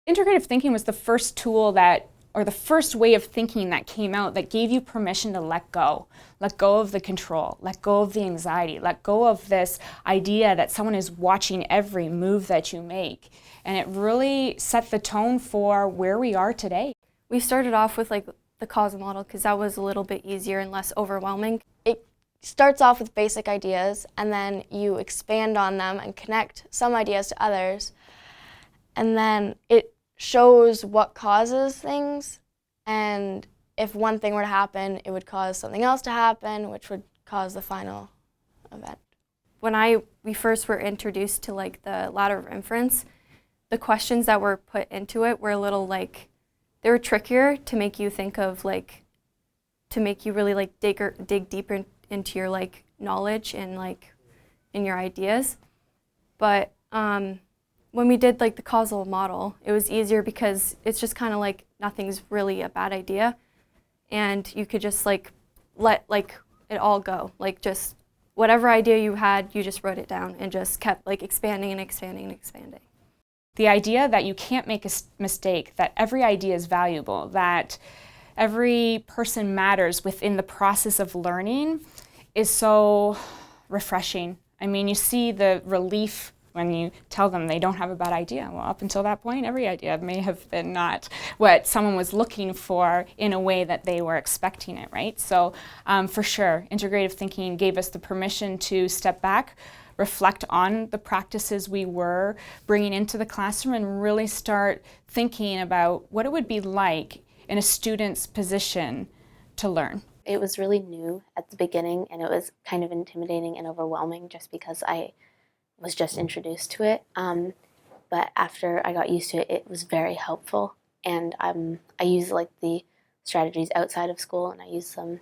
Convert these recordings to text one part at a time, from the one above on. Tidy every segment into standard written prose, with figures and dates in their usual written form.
Integrative thinking was the first tool that, or the first way of thinking that came out that gave you permission to let go of the control, let go of the anxiety, let go of this idea that someone is watching every move that you make. And it really set the tone for where we are today. We started off with like the causal model because that was a little bit easier and less overwhelming. It starts off with basic ideas and then you expand on them and connect some ideas to others. And then it shows what causes things, and if one thing were to happen, it would cause something else to happen, which would cause the final event. When we first were introduced to like the ladder of inference, the questions that were put into it were a little like, they were trickier to make you think of like, to make you really like dig deeper into your like knowledge and like in your ideas. But when we did like the causal model, it was easier because it's just kind of like nothing's really a bad idea, and you could just like let like it all go. Like just whatever idea you had, you just wrote it down and just kept like expanding and expanding and expanding. The idea that you can't make a mistake, that every idea is valuable, that every person matters within the process of learning is so refreshing. I mean, you see the relief when you tell them they don't have a bad idea. Well, up until that point, every idea may have been not what someone was looking for in a way that they were expecting it, right? So for sure, integrative thinking gave us the permission to step back, reflect on the practices we were bringing into the classroom, and really start thinking about what it would be like in a student's position to learn. It was really new at the beginning, and it was kind of intimidating and overwhelming just because I was just introduced to it. But after I got used to it, it was very helpful. And I use like the strategies outside of school, and I use them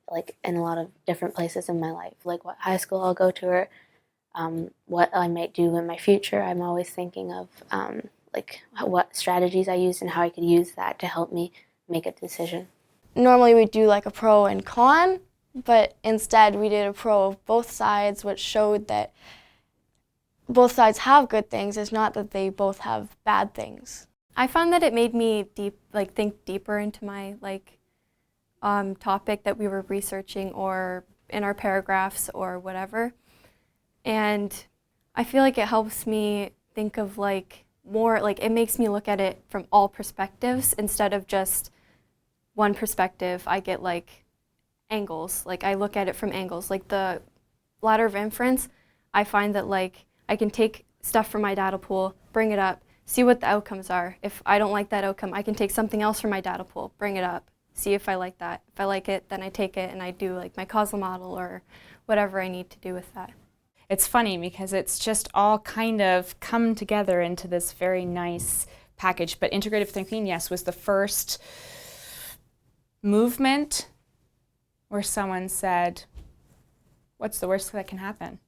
like in a lot of different places in my life, like what high school I'll go to, or what I might do in my future. I'm always thinking of like what strategies I use and how I could use that to help me make a decision. Normally we do like a pro and con, but instead we did a pro of both sides, which showed that both sides have good things. It's not that they both have bad things. I found that it made me think deeper into my topic that we were researching, or in our paragraphs or whatever. And I feel like it helps me think of more, it makes me look at it from all perspectives instead of just one perspective. I get angles. I look at it from angles. Like the ladder of inference, I find that I can take stuff from my data pool, bring it up, see what the outcomes are. If I don't like that outcome, I can take something else from my data pool, bring it up, see if I like that. If I like it, then I take it and I do my causal model or whatever I need to do with that. It's funny because it's just all kind of come together into this very nice package. But integrative thinking, yes, was the first movement where someone said, what's the worst that can happen?